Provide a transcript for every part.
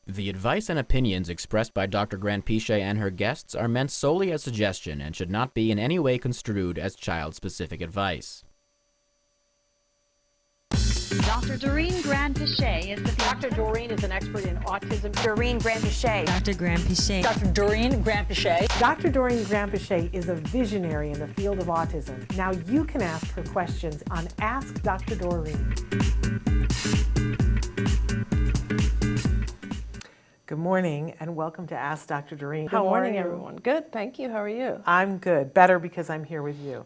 The advice and opinions expressed by Dr. Granpeesheh and her guests are meant solely as suggestion and should not be in any way construed as child-specific advice. Dr. Doreen Granpeesheh is the Dr. Doreen is an expert in autism. Doreen Granpeesheh. Dr. Granpeesheh. Dr. Doreen Granpeesheh. Dr. Doreen Granpeesheh is a visionary in the field of autism. Now you can ask her questions on Ask Dr. Doreen. Good morning and welcome to Ask Dr. Doreen. Good morning, everyone. Good, thank you. How are you? I'm good. Better because I'm here with you.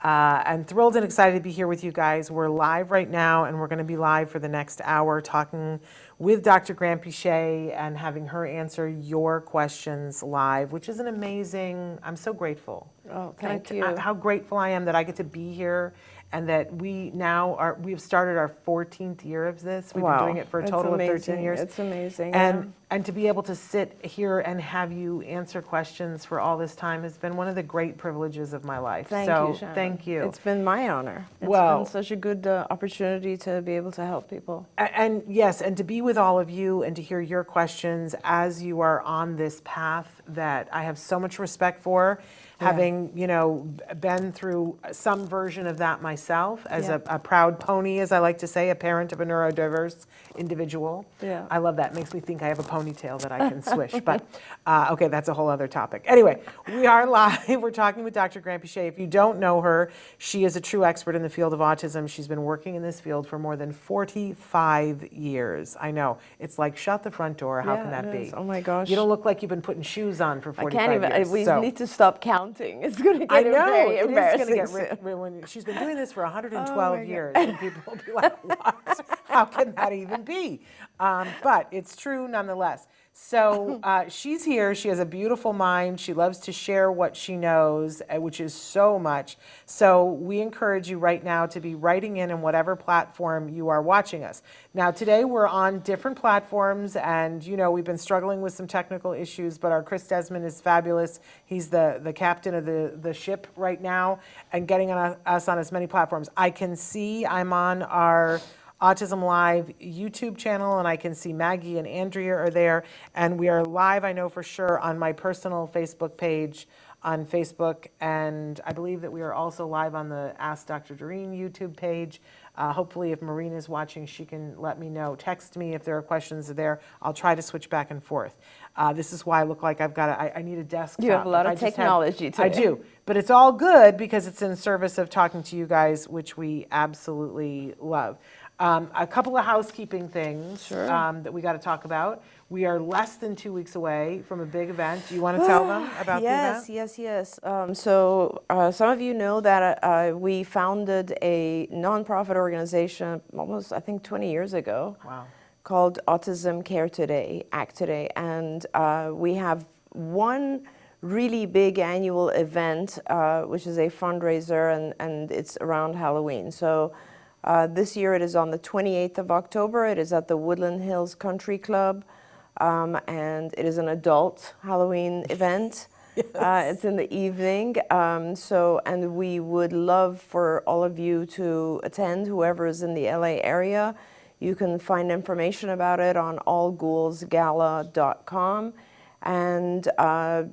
I'm thrilled and excited to be here with you guys. We're live right now and we're going to be live for the next hour talking with Dr. Granpeesheh and having her answer your questions live, which is an amazing, I'm so grateful. Oh, thank you. How grateful I am that I get to be here and that we've started our 14th year of this. We've been doing it for a total of 13 years. It's amazing. And to be able to sit here and have you answer questions for all this time has been one of the great privileges of my life. Thank you, Shannon. Thank you. It's been my honor. It's been such a good opportunity to be able to help people. And yes, and to be with all of you and to hear your questions as you are on this path that I have so much respect for. Having, been through some version of that myself as a proud pony, as I like to say, a parent of a neurodiverse individual. Yeah. I love that. It makes me think I have a ponytail that I can swish. But, okay, that's a whole other topic. Anyway, we are live. We're talking with Dr. Granpeesheh. If you don't know her, she is a true expert in the field of autism. She's been working in this field for more than 45 years. I know. It's like, shut the front door. How can that be? Oh, my gosh. You don't look like you've been putting shoes on for 45 I can't even. years. We need to stop counting. It's going to get very embarrassing soon. When she's been doing this for 112 years, and people will be like, what? How can that even be? But it's true nonetheless. So she's here. She has a beautiful mind. She loves to share what she knows, which is so much. So we encourage you right now to be writing in whatever platform you are watching us. Now, today we're on different platforms, and, we've been struggling with some technical issues, but our Chris Desmond is fabulous. He's the captain of the ship right now and getting us on as many platforms. I can see I'm on our autism-live YouTube channel, and I can see Maggie and Andrea are there, and we are live, I know for sure, on my personal Facebook page on Facebook, and I believe that we are also live on the Ask Dr. Doreen YouTube page. Hopefully, if Marina is watching, she can let me know. Text me if there are questions there. I'll try to switch back and forth. This is why I look like I need a desktop. You have a lot of technology today. I do, but it's all good because it's in service of talking to you guys, which we absolutely love. A couple of housekeeping things that we got to talk about. We are less than 2 weeks away from a big event. Do you want to tell them about the event? Yes. So some of you know that we founded a nonprofit organization almost, I think, 20 years ago. Wow. Called Autism Care Today, Act Today. And we have one really big annual event, which is a fundraiser, and it's around Halloween. So this year it is on the 28th of October. It is at the Woodland Hills Country Club, and it is an adult Halloween event. Yes. It's in the evening, and we would love for all of you to attend, whoever is in the LA area. You can find information about it on allgoalsgala.com. And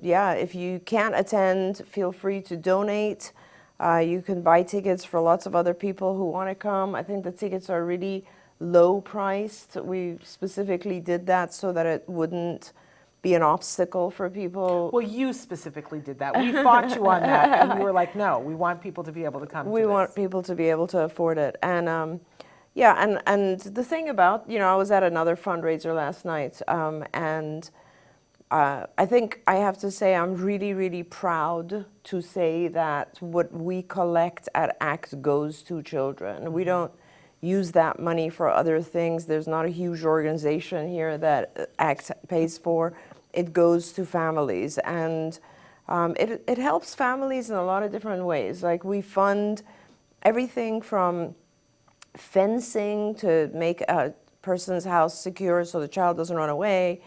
if you can't attend, feel free to donate. You can buy tickets for lots of other people who want to come. I think the tickets are really low priced. We specifically did that so that it wouldn't be an obstacle for people. Well, you specifically did that. We fought you on that, and we were like, no, we want people to be able to come to this. We want people to be able to afford it. And and the thing about, I was at another fundraiser last night, and I think I have to say I'm really, really proud to say that what we collect at ACT goes to children. We don't use that money for other things. There's not a huge organization here that ACT pays for. It goes to families, and it helps families in a lot of different ways. Like, we fund everything from fencing to make a person's house secure so the child doesn't run away,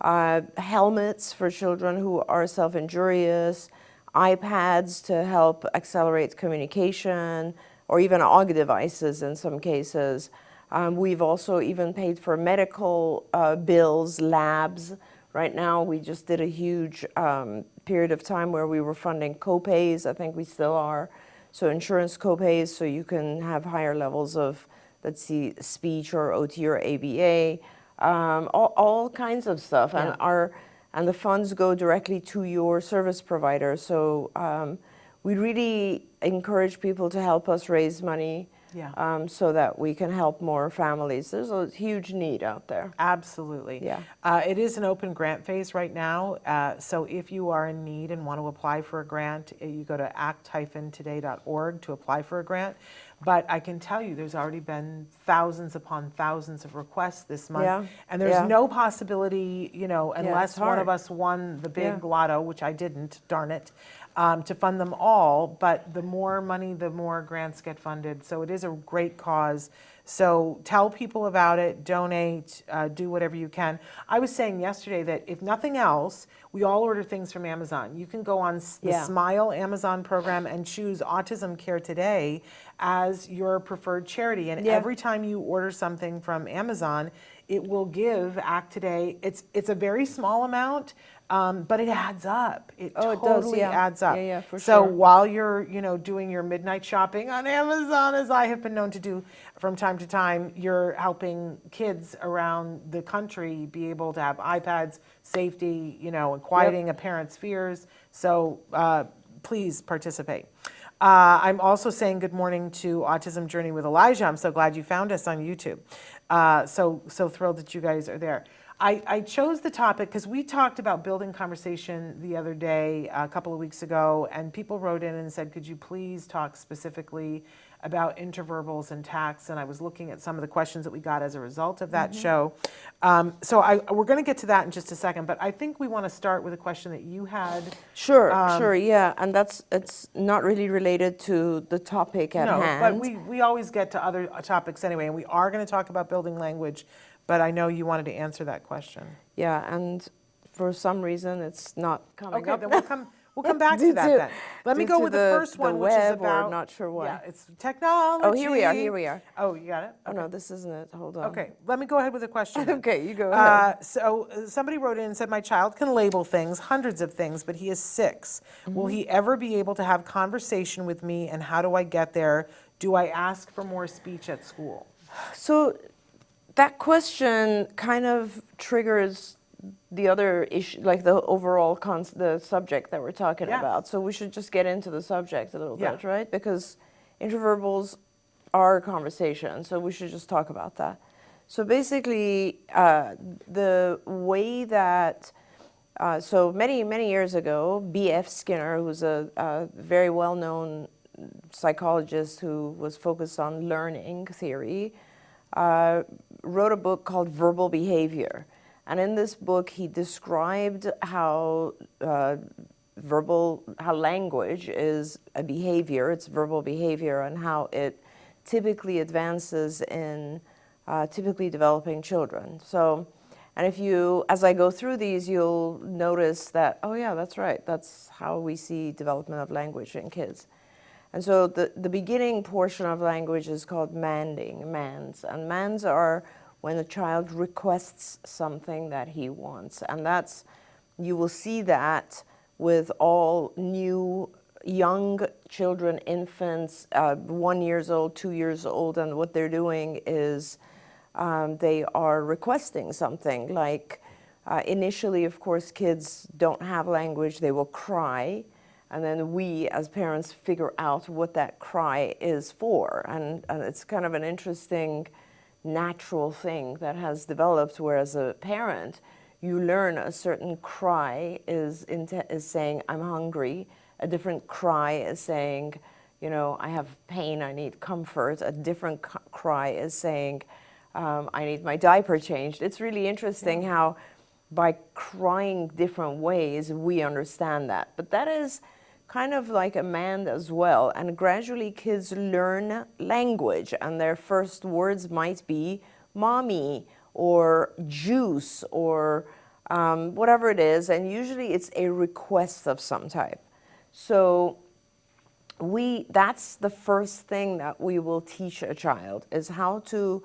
helmets for children who are self-injurious, iPads to help accelerate communication, or even AUG devices in some cases. We've also even paid for medical bills, labs. Right now, we just did a huge period of time where we were funding co-pays. I think we still are. So insurance co-pays, so you can have higher levels of, let's see, speech or OT or ABA, all kinds of stuff. Yeah. And the funds go directly to your service provider. So we really encourage people to help us raise money. Yeah. So that we can help more families. There's a huge need out there. Absolutely. Yeah. It is an open grant phase right now. So if you are in need and want to apply for a grant, you go to act-today.org to apply for a grant. But I can tell you there's already been thousands upon thousands of requests this month. Yeah. And there's Yeah. no possibility, unless it's one of hard. us won the big Yeah. lotto, which I didn't, darn it, to fund them all. But the more money, the more grants get funded. So it is a great cause. So tell people about it, donate, do whatever you can. I was saying yesterday that if nothing else, we all order things from Amazon. You can go on the Yeah. Smile Amazon program and choose Autism Care Today as your preferred charity. And Yeah. every time you order something from Amazon, it will give Act Today. It's a very small amount, but it adds up. It Oh, it totally does, yeah. adds up. Yeah, yeah, for So sure. while you're, doing your midnight shopping on Amazon, as I have been known to do from time to time, you're helping kids around the country be able to have iPads, safety, and quieting a parent's fears. So please participate. I'm also saying good morning to Autism Journey with Elijah. I'm so glad you found us on YouTube. So thrilled that you guys are there. I chose the topic because we talked about building conversation the other day, a couple of weeks ago, and people wrote in and said, could you please talk specifically about interverbals and tacts? And I was looking at some of the questions that we got as a result of that show. So we're going to get to that in just a second, but I think we want to start with a question that you had. Sure, yeah, and it's not really related to the topic at No, hand. but we always get to other topics anyway, and we are going to talk about building language, but I know you wanted to answer that question. Yeah, and for some reason it's not coming Okay, up. then we'll come back to Due that to- then. Let me due go to with the first the one, which is web or about. not sure why. Yeah, it's technology. Oh, here we are. Oh, you got it? Oh no, this isn't it. Hold on. Okay, let me go ahead with a question. then. Okay, you go ahead. So somebody wrote in and said, my child can label things, hundreds of things, but he is 6. Will he ever be able to have conversation with me, and how do I get there? Do I ask for more speech at school? So that question kind of triggers the other issue, like the overall the subject that we're talking Yeah. about. So we should just get into the subject a little Yeah. bit, right? Because interverbals are a conversation, so we should just talk about that. So basically, the way that so many years ago, B.F. Skinner, who's a very well-known psychologist who was focused on learning theory, wrote a book called Verbal Behavior. And in this book, he described how language is a behavior, it's verbal behavior, and how it typically advances in typically developing children. So, and if you, as I go through these, you'll notice that, oh yeah, that's right, that's how we see development of language in kids. And so the beginning portion of language is called mands. And mands are when a child requests something that he wants. And that's, you will see that with all new young children, infants, 1 year old, 2 years old, and what they're doing is they are requesting something. Like initially, of course, kids don't have language, they will cry. And then we, as parents, figure out what that cry is for. And it's kind of an interesting, natural thing that has developed, where as a parent, you learn a certain cry is saying, I'm hungry. A different cry is saying, I have pain, I need comfort. A different cry is saying, I need my diaper changed. It's really interesting how by crying different ways, we understand that. But that is kind of like a man as well. And gradually kids learn language, and their first words might be mommy or juice or whatever it is. And usually it's a request of some type. So that's the first thing that we will teach a child, is how to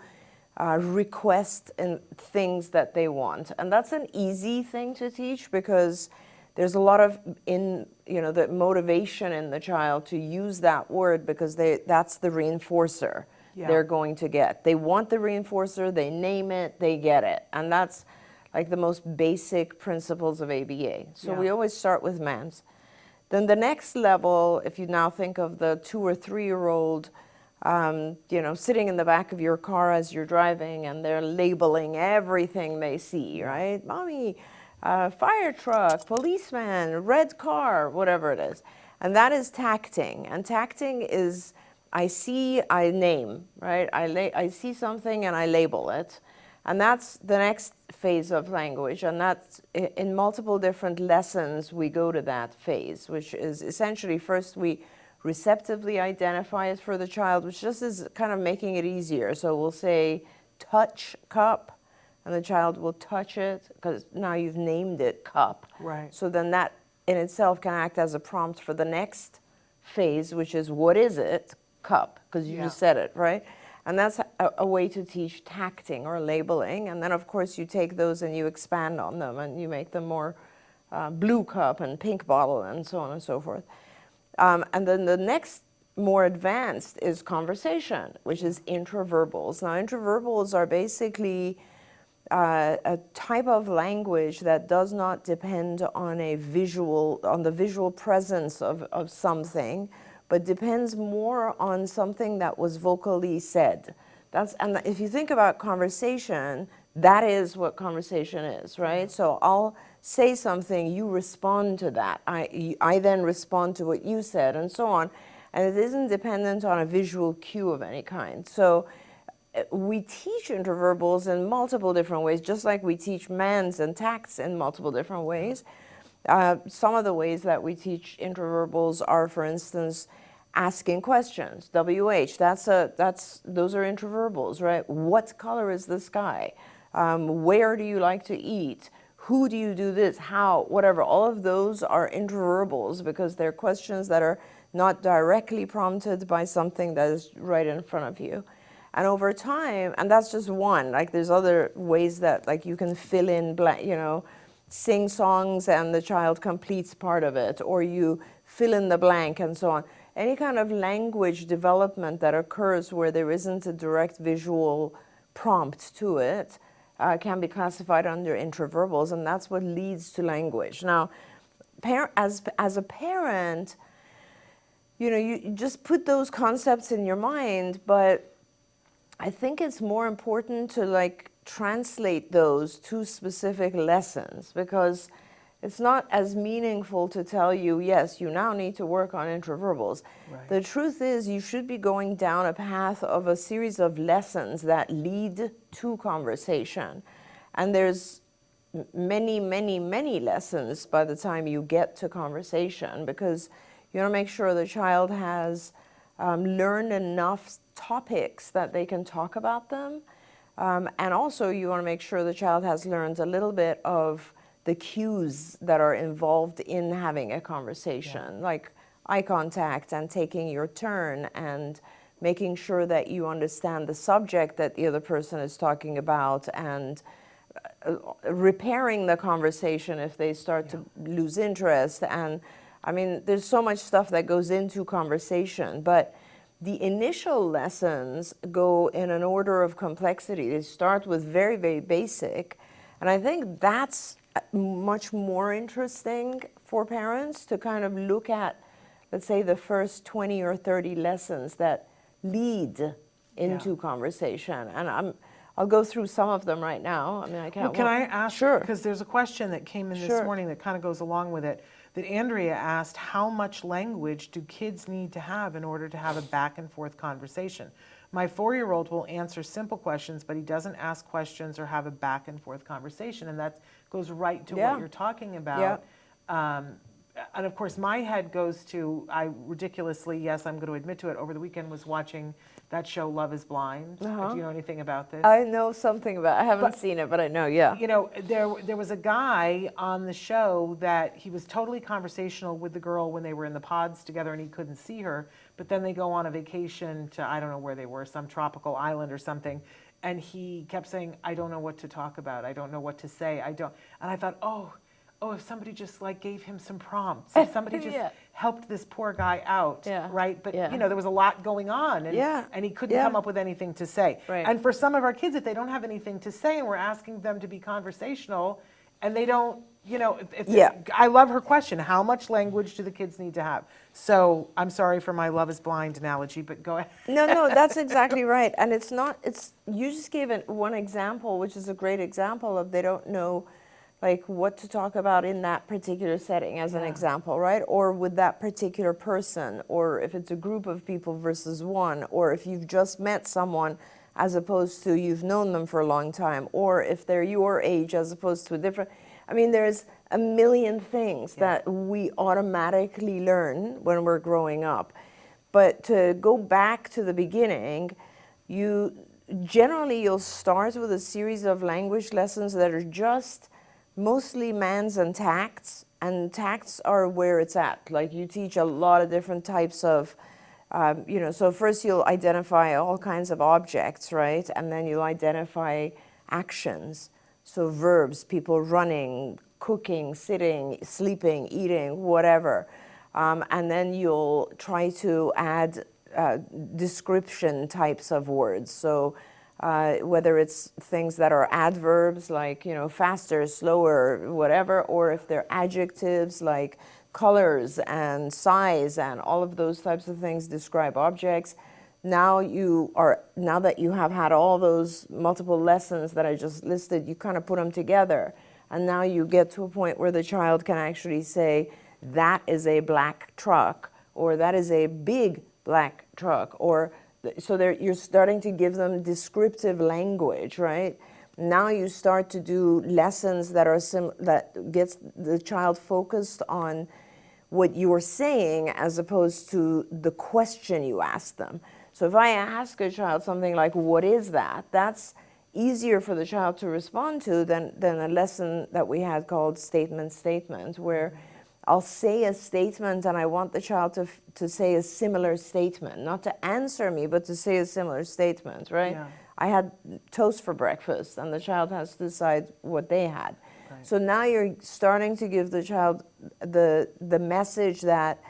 request and things that they want. And that's an easy thing to teach because there's a lot of the motivation in the child to use that word because that's the reinforcer they're going to get. They want the reinforcer, they name it, they get it. And that's like the most basic principles of ABA. So we always start with MANs. Then the next level, if you now think of the 2 or 3-year-old, sitting in the back of your car as you're driving and they're labeling everything they see, right? Mommy, fire truck, policeman, red car, whatever it is. And that is tacting. And tacting is, I see, I name, right? I see something and I label it. And that's the next phase of language. And that's in multiple different lessons, we go to that phase, which is essentially first we receptively identify it for the child, which just is kind of making it easier. So we'll say, touch cup, and the child will touch it because now you've named it cup. Right. So then that in itself can act as a prompt for the next phase, which is, what is it? Cup, because you just said it, right? And that's a way to teach tacting or labeling. And then, of course, you take those and you expand on them and you make them more blue cup and pink bottle and so on and so forth. And then the next more advanced is conversation, which is intraverbals. Now, intraverbals are basically a type of language that does not depend on the visual presence of something, but depends more on something that was vocally said. And if you think about conversation, that is what conversation is, right? So I'll say something, you respond to that. I then respond to what you said, and so on. And it isn't dependent on a visual cue of any kind. So we teach intraverbals in multiple different ways, just like we teach MANs and tacts in multiple different ways. Some of the ways that we teach intraverbals are, for instance, asking questions. WH, those are intraverbals, right? What color is the sky? Where do you like to eat? Who do you do this? How? Whatever. All of those are intraverbals because they're questions that are not directly prompted by something that is right in front of you. And over time, and that's just one, like there's other ways that like you can fill in, sing songs and the child completes part of it, or you fill in the blank and so on. Any kind of language development that occurs where there isn't a direct visual prompt to it can be classified under intraverbals, and that's what leads to language. Now, as a parent, you just put those concepts in your mind, but I think it's more important to translate those to specific lessons, because it's not as meaningful to tell you, yes, you now need to work on intraverbals. Right. The truth is you should be going down a path of a series of lessons that lead to conversation. And there's many, many, many lessons by the time you get to conversation, because you want to make sure the child has learned enough topics that they can talk about them. And also you want to make sure the child has learned a little bit of the cues that are involved in having a conversation, like eye contact and taking your turn and making sure that you understand the subject that the other person is talking about, and repairing the conversation if they start to lose interest. And I mean, there's so much stuff that goes into conversation, but the initial lessons go in an order of complexity. They start with very, very basic, and I think that's much more interesting for parents to kind of look at, let's say, the first 20 or 30 lessons that lead into conversation. And I'll go through some of them right now. I mean, I can't. Well, can I ask? Sure. Because there's a question that came in this morning that kind of goes along with it. That Andrea asked, how much language do kids need to have in order to have a back and forth conversation? My 4-year-old will answer simple questions, but he doesn't ask questions or have a back and forth conversation. And that goes right to what you're talking about. And of course, my head goes to, I ridiculously, yes, I'm going to admit to it, over the weekend was watching that show Love is Blind. Do you know anything about this? I know something about it. I haven't seen it, but I know, You know, there was a guy on the show that he was totally conversational with the girl when they were in the pods together and he couldn't see her, but then they go on a vacation to, I don't know where they were, some tropical island or something, and he kept saying, I don't know what to talk about. I don't know what to say. And I thought, oh, if somebody just like gave him some prompts, if somebody just helped this poor guy out, right? But you know, there was a lot going on, and he couldn't come up with anything to say. Right. And for some of our kids, if they don't have anything to say, and we're asking them to be conversational, and they don't, you know, I love her question. How much language do the kids need to have? So I'm sorry for my Love is Blind analogy, but go ahead. No, that's exactly right. And you just gave one example, which is a great example of they don't know like what to talk about in that particular setting as an example, right? Or with that particular person, or if it's a group of people versus one, or if you've just met someone as opposed to you've known them for a long time, or if they're your age as opposed to a different, I mean, there's a million things that we automatically learn when we're growing up. But to go back to the beginning, you'll start with a series of language lessons that are just mostly mans and tacts are where it's at. Like you teach a lot of different types of, you know, so first you'll identify all kinds of objects, right? And then you'll identify actions. So verbs, people running, cooking, sitting, sleeping, eating, whatever. And then you'll try to add description types of words. So whether it's things that are adverbs like, you know, faster, slower, whatever, or if they're adjectives like colors and size and all of those types of things describe objects. Now that you have had all those multiple lessons that I just listed, you kind of put them together. And now you get to a point where the child can actually say, that is a black truck, or that is a big black truck, or so you're starting to give them descriptive language, right? Now you start to do lessons that gets the child focused on what you're saying as opposed to the question you ask them. So if I ask a child something like, what is that? That's easier for the child to respond to than a lesson that we had called statement, where I'll say a statement and I want the child to say a similar statement, not to answer me, but to say a similar statement, right? Yeah. I had toast for breakfast and the child has to decide what they had. Right. So now you're starting to give the child the message that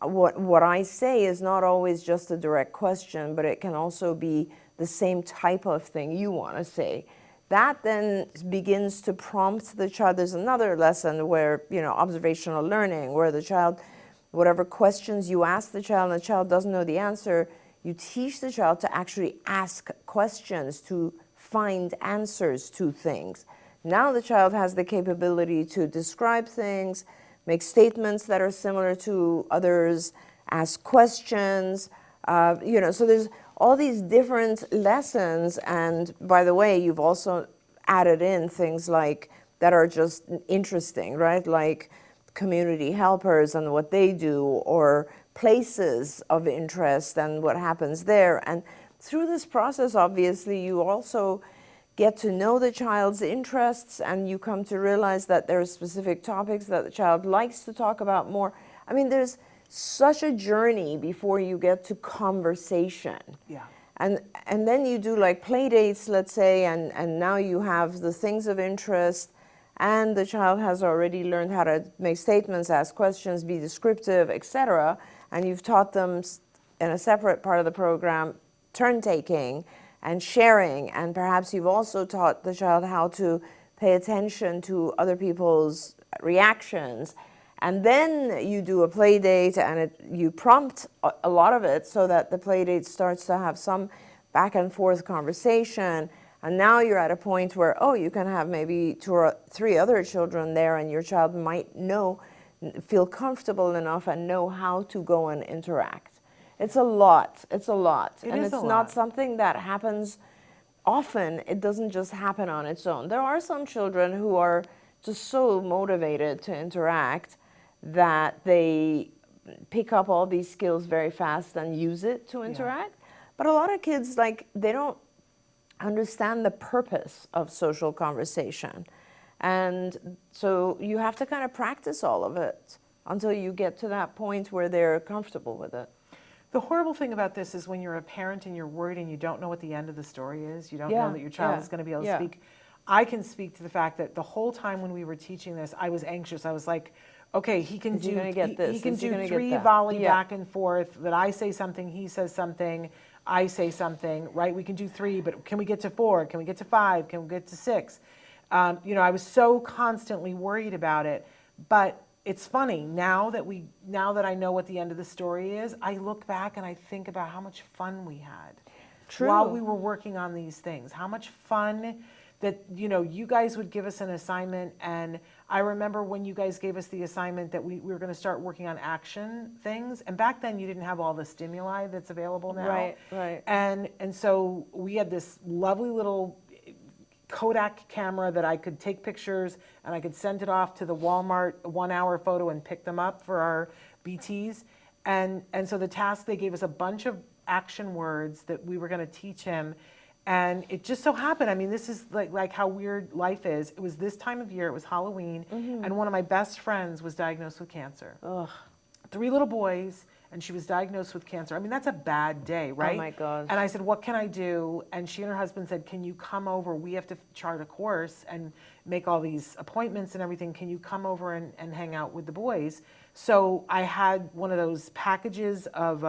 what I say is not always just a direct question, but it can also be the same type of thing you want to say. That then begins to prompt the child. There's another lesson where, you know, observational learning, where the child, whatever questions you ask the child and the child doesn't know the answer, you teach the child to actually ask questions to find answers to things. Now the child has the capability to describe things, make statements that are similar to others, ask questions, you know, so there's all these different lessons. And by the way, you've also added in things like that are just interesting, right? Like community helpers and what they do, or places of interest and what happens there. And through this process, obviously, you also get to know the child's interests, and you come to realize that there are specific topics that the child likes to talk about more. I mean, there's such a journey before you get to conversation. Yeah. And then you do like play dates, let's say, and now you have the things of interest, and the child has already learned how to make statements, ask questions, be descriptive, etc. And you've taught them in a separate part of the program turn-taking and sharing, and perhaps you've also taught the child how to pay attention to other people's reactions. And then you do a play date, and you prompt a lot of it so that the play date starts to have some back and forth conversation. And now you're at a point where, oh, you can have maybe 2 or 3 other children there, and your child might feel comfortable enough and know how to go and interact. It's a lot. It's a lot. And it's not something that happens often. It doesn't just happen on its own. There are some children who are just so motivated to interact that they pick up all these skills very fast and use it to interact. Yeah. But a lot of kids, like, they don't understand the purpose of social conversation. And so you have to kind of practice all of it until you get to that point where they're comfortable with it. The horrible thing about this is when you're a parent and you're worried and you don't know what the end of the story is, you don't know that your child is going to be able to speak. I can speak to the fact that the whole time when we were teaching this, I was anxious. I was like, okay, he can do he can do 3 volley back and forth, that I say something, he says something, I say something, right? We can do 3, but can we get to 4? Can we get to 5? Can we get to 6? You know, I was so constantly worried about it. But it's funny, now that I know what the end of the story is, I look back and I think about how much fun we had while we were working on these things. How much fun that, you know, you guys would give us an assignment, and I remember when you guys gave us the assignment that we were going to start working on action things, and back then you didn't have all the stimuli that's available now. Right. And so we had this lovely little Kodak camera that I could take pictures and I could send it off to the Walmart 1-hour photo and pick them up for our BTs. And so the task, they gave us a bunch of action words that we were going to teach him. And it just so happened, I mean, this is like how weird life is. It was this time of year, it was Halloween, and one of my best friends was diagnosed with cancer. 3 little boys, and she was diagnosed with cancer. I mean, that's a bad day, right? Oh my gosh. And I said, what can I do? And she and her husband said, can you come over? We have to chart a course and make all these appointments and everything. Can you come over and hang out with the boys? So I had one of those packages of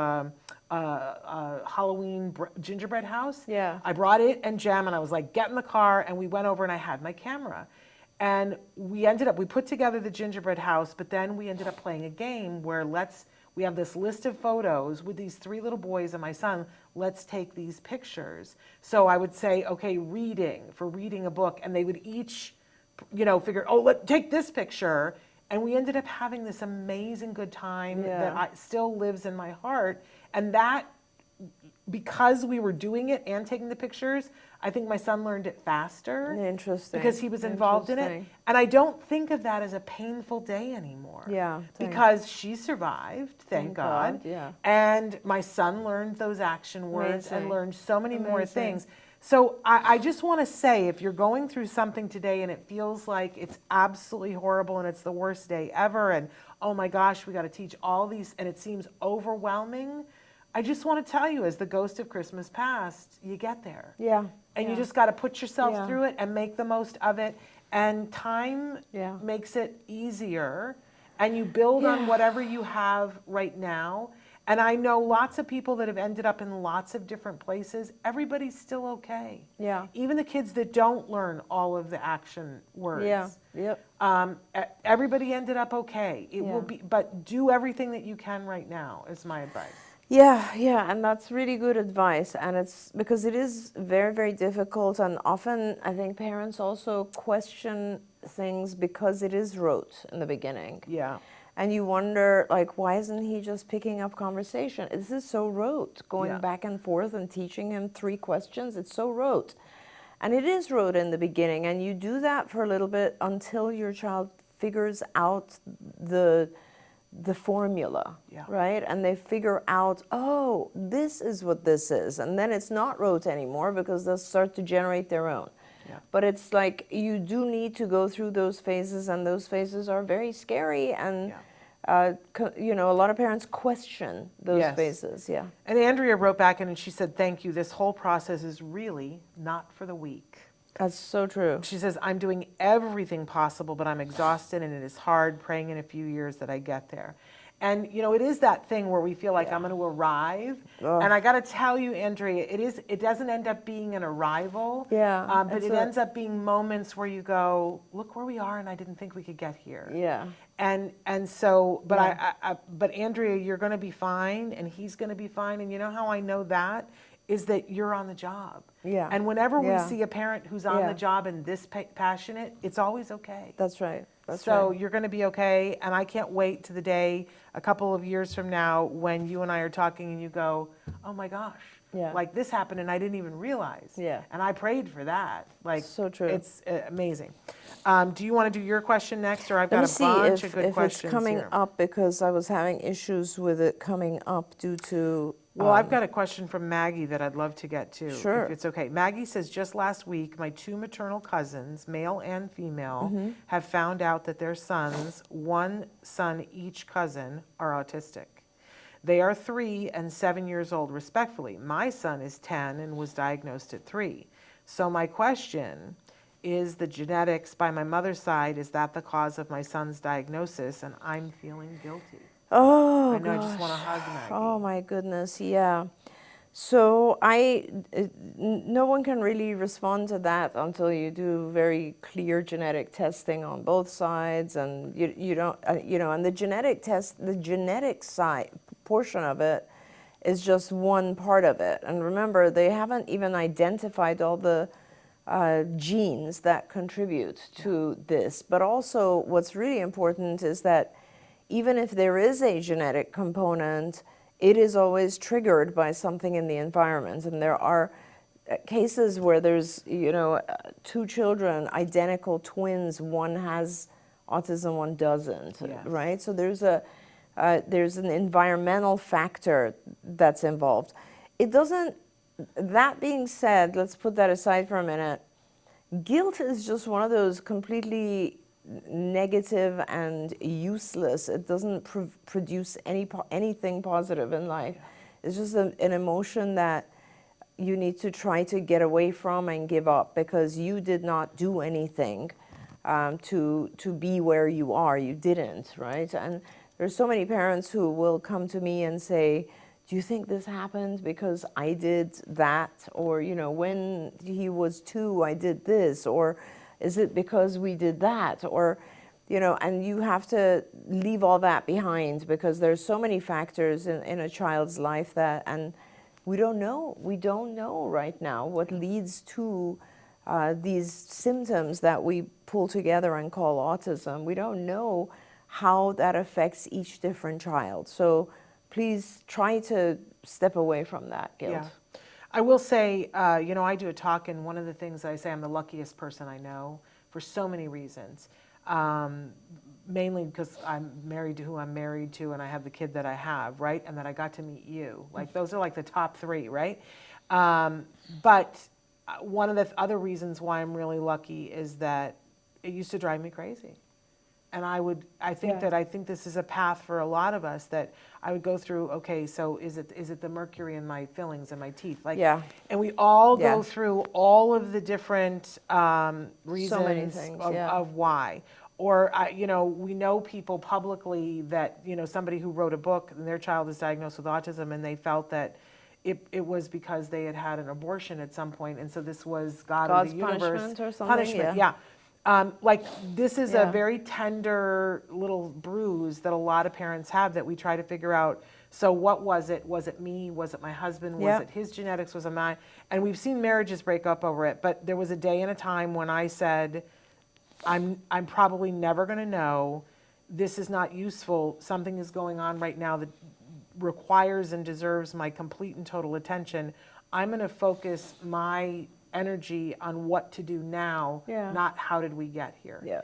Halloween gingerbread house. Yeah. I brought it and jam, and I was like, get in the car, and we went over, and I had my camera. And we put together the gingerbread house, but then we ended up playing a game where we have this list of photos with these 3 little boys and my son, let's take these pictures. So I would say, okay, reading a book, and they would each, you know, figure, oh, let's take this picture. And we ended up having this amazing good time that still lives in my heart. And that, because we were doing it and taking the pictures, I think my son learned it faster. Interesting. Because he was involved in it. And I don't think of that as a painful day anymore. Yeah. Because she survived, thank God. Yeah. And my son learned those action words and learned so many more things. So I just want to say, if you're going through something today and it feels like it's absolutely horrible and it's the worst day ever, and oh my gosh, we got to teach all these, and it seems overwhelming, I just want to tell you, as the ghost of Christmas past, you get there. Yeah. And you just got to put yourself through it and make the most of it. And time makes it easier. And you build on whatever you have right now. And I know lots of people that have ended up in lots of different places. Everybody's still okay. Yeah. Even the kids that don't learn all of the action words. Yeah. Yep. Everybody ended up okay. It will be, but do everything that you can right now, is my advice. Yeah, and that's really good advice. And it's because it is very, very difficult. And often I think parents also question things because it is rote in the beginning. Yeah. And you wonder, like, why isn't he just picking up conversation? This is so rote, going back and forth and teaching him 3 questions. It's so rote. And it is rote in the beginning. And you do that for a little bit until your child figures out the formula, right? And they figure out, oh, this is what this is. And then it's not rote anymore because they'll start to generate their own. Yeah. But it's like you do need to go through those phases, and those phases are very scary. And, you know, a lot of parents question those phases. Yeah. And Andrea wrote back in and she said, thank you. This whole process is really not for the weak. That's so true. She says, I'm doing everything possible, but I'm exhausted and it is hard, praying in a few years that I get there. And, you know, it is that thing where we feel like I'm going to arrive. And I got to tell you, Andrea, it doesn't end up being an arrival. Yeah. But it ends up being moments where you go, look where we are, and I didn't think we could get here. Yeah. And so, but but Andrea, you're going to be fine, and he's going to be fine. And you know how I know that? Is that you're on the job. Yeah. And whenever we see a parent who's on the job and this passionate, it's always okay. That's right. So you're going to be okay, and I can't wait to the day a couple of years from now when you and I are talking and you go, oh my gosh, like this happened and I didn't even realize. Yeah. And I prayed for that. Like, so true. It's amazing. Do you want to do your question next, or I've got a bunch of good questions here? If it's coming up, because I was having issues with it coming up due to... Well, I've got a question from Maggie that I'd love to get to, Sure. if it's okay. Maggie says, just last week, my 2 maternal cousins, male and female, have found out that their sons, 1 son each cousin, are autistic. They are 3 and 7 years old, respectfully. My son is 10 and was diagnosed at 3. So my question is, the genetics by my mother's side, is that the cause of my son's diagnosis? And I'm feeling guilty. Oh, I know, I just gosh. want to hug Maggie. Oh, my goodness, yeah. So no one can really respond to that until you do very clear genetic testing on both sides, and you don't, and the genetic test, the genetic side portion of it is just one part of it. And remember, they haven't even identified all the genes that contribute to this. But also, what's really important is that even if there is a genetic component, it is always triggered by something in the environment. And there are cases where there's, 2 children, identical twins, one has autism, one doesn't, Yes. right? So there's an environmental factor that's involved. It doesn't, that being said, let's put that aside for a minute. Guilt is just one of those completely negative and useless. It doesn't produce anything positive in life. It's just an emotion that you need to try to get away from and give up, because you did not do anything to be where you are. You didn't, right? And there's so many parents who will come to me and say, do you think this happened because I did that? Or, when he was 2, I did this. Or is it because we did that? Or, and you have to leave all that behind, because there's so many factors in a child's life that, and we don't know right now what leads to these symptoms that we pull together and call autism. We don't know how that affects each different child. So please try to step away from that guilt. Yeah. I will say, I do a talk, and one of the things I say, I'm the luckiest person I know for so many reasons. Mainly because I'm married to who I'm married to, and I have the kid that I have, right? And that I got to meet you. Like, those are like the top 3, right? But one of the other reasons why I'm really lucky is that it used to drive me crazy. And I think this is a path for a lot of us, that I would go through, okay, so is it the mercury in my fillings and my teeth? Like, yeah. And we all Yeah. go through all of the different reasons So many things, of why. Or, we know people publicly that, somebody who wrote a book and their child is diagnosed with autism, and they felt that it was because they had had an abortion at some point, and so this was God or the universe. Punishment or something? Punishment, yeah. This is a very tender little bruise that a lot of parents have, that we try to figure out. So what was it? Was it me? Was it my husband? Was it his genetics? Was it mine? And we've seen marriages break up over it. But there was a day and a time when I said, I'm probably never going to know. This is not useful. Something is going on right now that requires and deserves my complete and total attention. I'm going to focus my energy on what to do now, not how did we get here. Yeah.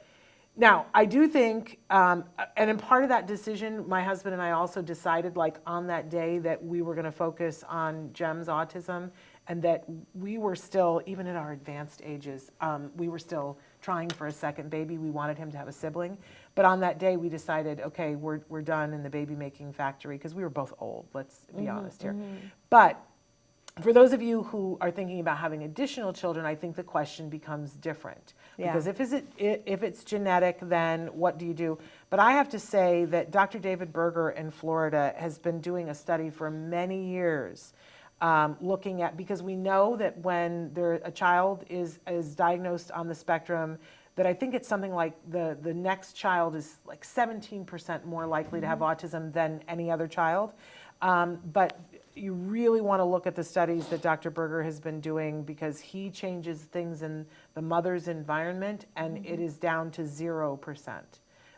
Now, I do think, and in part of that decision, my husband and I also decided, like, on that day, that we were going to focus on Jem's autism, and that we were still, even at our advanced ages, we were still trying for a second baby. We wanted him to have a sibling. But on that day, we decided, okay, we're done in the baby making factory, because we were both old, let's be honest here. But for those of you who are thinking about having additional children, I think the question becomes different. Because if it's genetic, then what do you do? But I have to say that Dr. David Berger in Florida has been doing a study for many years, looking at, because we know that when a child is diagnosed on the spectrum, that I think it's something like the next child is like 17% more likely to have autism than any other child. But you really want to look at the studies that Dr. Berger has been doing, because he changes things in the mother's environment, and it is down to 0%.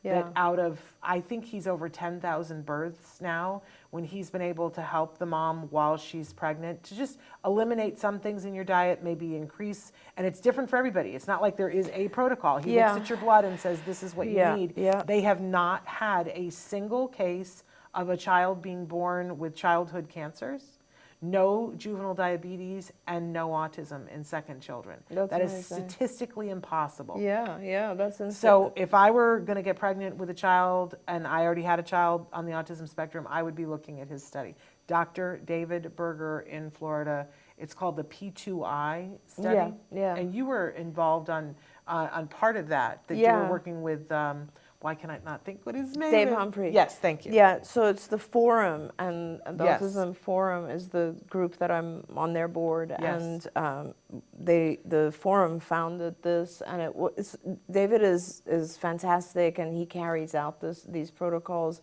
That out of, I think he's over 10,000 births now, when he's been able to help the mom while she's pregnant to just eliminate some things in your diet, maybe increase, and it's different for everybody. It's not like there is a protocol. He looks at your blood and says, this is what you need. They have not had a single case of a child being born with childhood cancers, no juvenile diabetes, and no autism in second children. That's That is amazing. statistically impossible. Yeah, that's insane. So if I were going to get pregnant with a child and I already had a child on the autism spectrum, I would be looking at his study. Dr. David Berger in Florida. It's called the P2I study. Yeah. And you were involved on part of that you Yeah. were working with, why can I not think what his name Dave is? Humphrey. Yes, thank you. Yeah, so it's the forum, and the Yes. Autism Forum is the group that I'm on their board, Yes. and the forum founded this, and David is fantastic, and he carries out these protocols,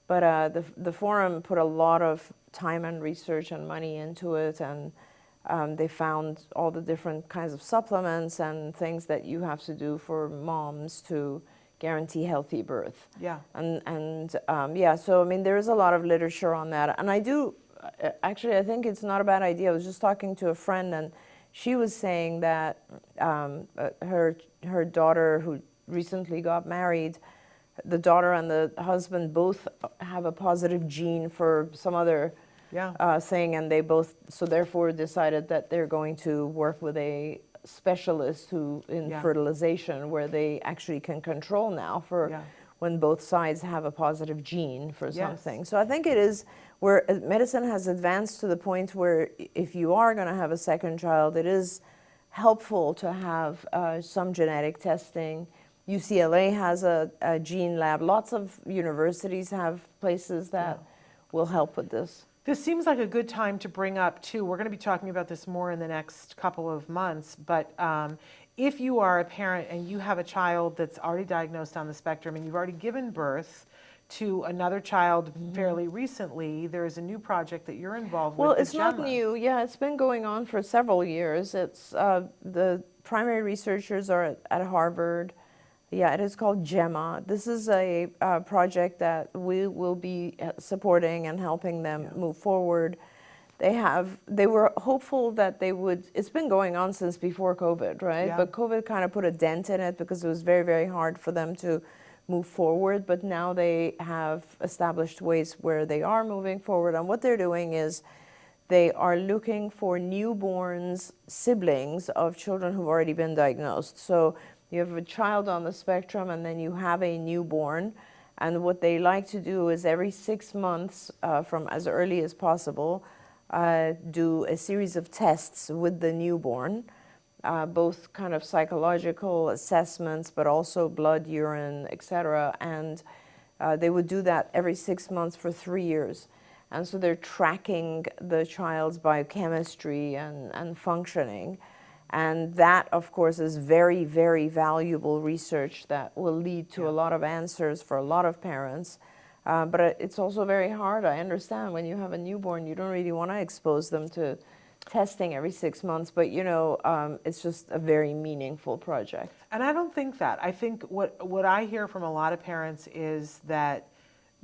but the forum put a lot of time and research and money into it, and they found all the different kinds of supplements and things that you have to do for moms to guarantee healthy birth. Yeah. Yeah, so I mean, there is a lot of literature on that. And I think it's not a bad idea. I was just talking to a friend, and she was saying that her daughter, who recently got married, the daughter and the husband both have a positive gene for some other thing, and they both, so therefore decided that they're going to work with a specialist in fertilization, where they actually can control now for when both sides have a positive gene for something. So I think it is where medicine has advanced to the point where if you are going to have a second child, it is helpful to have some genetic testing. UCLA has a gene lab. Lots of universities have places that will help with this. This seems like a good time to bring up, too, we're going to be talking about this more in the next couple of months, but if you are a parent and you have a child that's already diagnosed on the spectrum and you've already given birth to another child fairly recently, there is a new project that you're involved with. Well, it's not new. Yeah, it's been going on for several years. It's the primary researchers are at Harvard. Yeah, it is called GEMMA. This is a project that we will be supporting and helping them move forward. They were hopeful that they would, it's been going on since before COVID, right? Yeah. But COVID kind of put a dent in it because it was very, very hard for them to move forward. But now they have established ways where they are moving forward. And what they're doing is they are looking for newborns, siblings of children who've already been diagnosed. So you have a child on the spectrum, and then you have a newborn. And what they like to do is every 6 months, from as early as possible, do a series of tests with the newborn, both kind of psychological assessments, but also blood, urine, etc. And they would do that every 6 months for 3 years. And so they're tracking the child's biochemistry and functioning. And that, of course, is very, very valuable research that will lead to a lot of answers for a lot of parents. But it's also very hard. I understand when you have a newborn, you don't really want to expose them to testing every 6 months. But, you know, it's just a very meaningful project. And I don't think that. I think what I hear from a lot of parents is that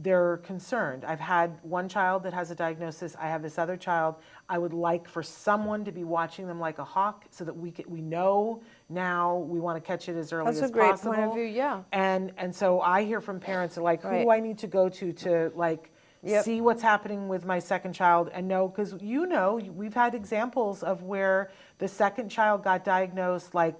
they're concerned. I've had one child that has a diagnosis. I have this other child. I would like for someone to be watching them like a hawk so that we know now we want to catch it as early as possible. That's a great point of view, yeah. And so I hear from parents like, who do I need to go to like see what's happening with my second child and know, because you know, we've had examples of where the second child got diagnosed like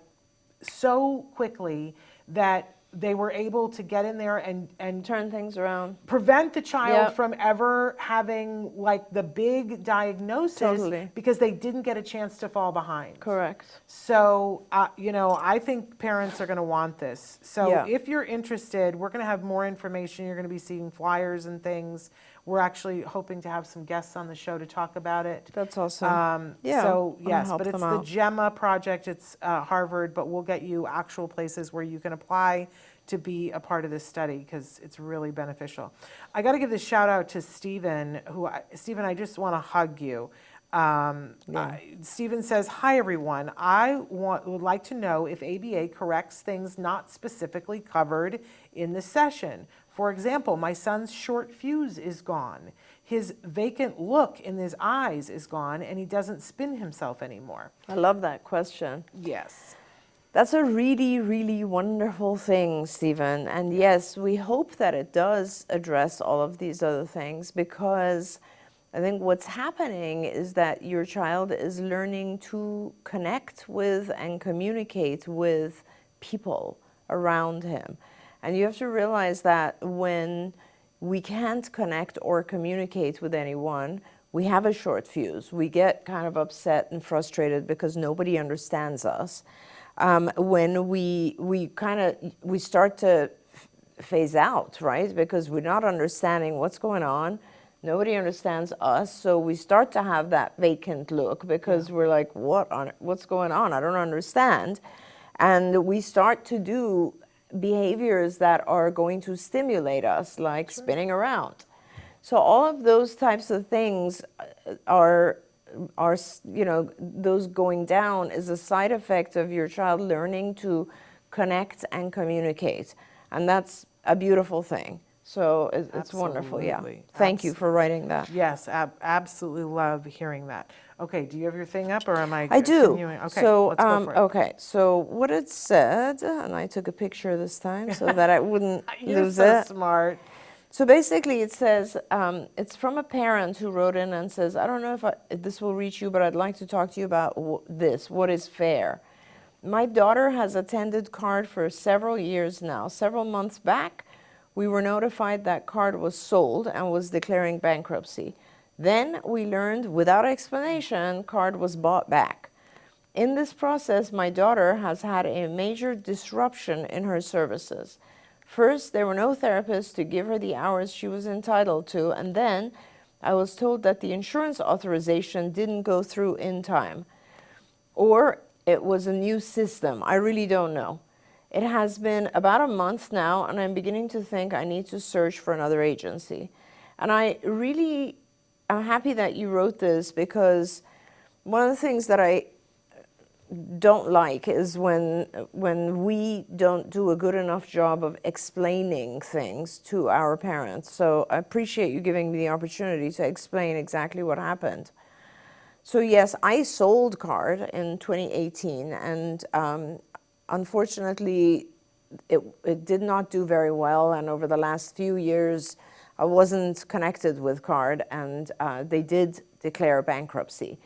so quickly that they were able to get in there and turn things around, prevent the child from ever having like the big diagnosis because they didn't get a chance to fall behind. Correct. So, you know, I think parents are going to want this. So if you're interested, we're going to have more information. You're going to be seeing flyers and things. We're actually hoping to have some guests on the show to talk about it. That's awesome. So yes, but it's the GEMMA project. It's Harvard, but we'll get you actual places where you can apply to be a part of this study because it's really beneficial. I got to give this shout out to Stephen, Stephen, I just want to hug you. Stephen says, hi everyone, I would like to know if ABA corrects things not specifically covered in the session. For example, my son's short fuse is gone. His vacant look in his eyes is gone, and he doesn't spin himself anymore. I love that question. Yes. That's a really, really wonderful thing, Stephen. And yes, we hope that it does address all of these other things because I think what's happening is that your child is learning to connect with and communicate with people around him. And you have to realize that when we can't connect or communicate with anyone, we have a short fuse. We get kind of upset and frustrated because nobody understands us. When we start to phase out, right? Because we're not understanding what's going on. Nobody understands us, so we start to have that vacant look because we're like, what's going on? I don't understand. And we start to do behaviors that are going to stimulate us, like spinning around. So all of those types of things are, those going down is a side effect of your child learning to connect and communicate. And that's a beautiful thing. So it's wonderful, yeah. Thank you for writing that. Yes, absolutely love hearing that. Okay, do you have your thing up, or am I I do. continuing? Okay, So, let's go for it. okay, so what it said, and I took a picture this time so that I wouldn't You're lose so it. smart. So basically it says, it's from a parent who wrote in and says, I don't know if this will reach you, but I'd like to talk to you about this, what is fair. My daughter has attended CARD for several years now. Several months back, we were notified that CARD was sold and was declaring bankruptcy. Then we learned, without explanation, CARD was bought back. In this process, my daughter has had a major disruption in her services. First, there were no therapists to give her the hours she was entitled to, and then I was told that the insurance authorization didn't go through in time. Or it was a new system. I really don't know. It has been about a month now, and I'm beginning to think I need to search for another agency. And I'm happy that you wrote this, because one of the things that I don't like is when we don't do a good enough job of explaining things to our parents. So I appreciate you giving me the opportunity to explain exactly what happened. So yes, I sold CARD in 2018, and unfortunately, it did not do very well, and over the last few years, I wasn't connected with CARD, and they did declare bankruptcy.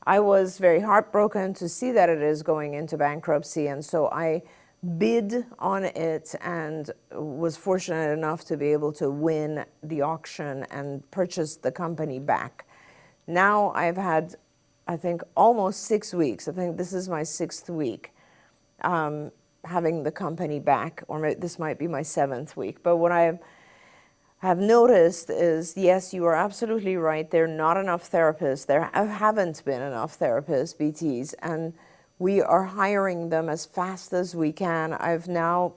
I was very heartbroken to see that it is going into bankruptcy, and so I bid on it and was fortunate enough to be able to win the auction and purchase the company back. Now I've had, I think, almost 6 weeks. I think this is my 6th week having the company back, or this might be my 7th week. But what I have noticed is, yes, you are absolutely right. There are not enough therapists. There haven't been enough therapists, BTs, and we are hiring them as fast as we can. I've now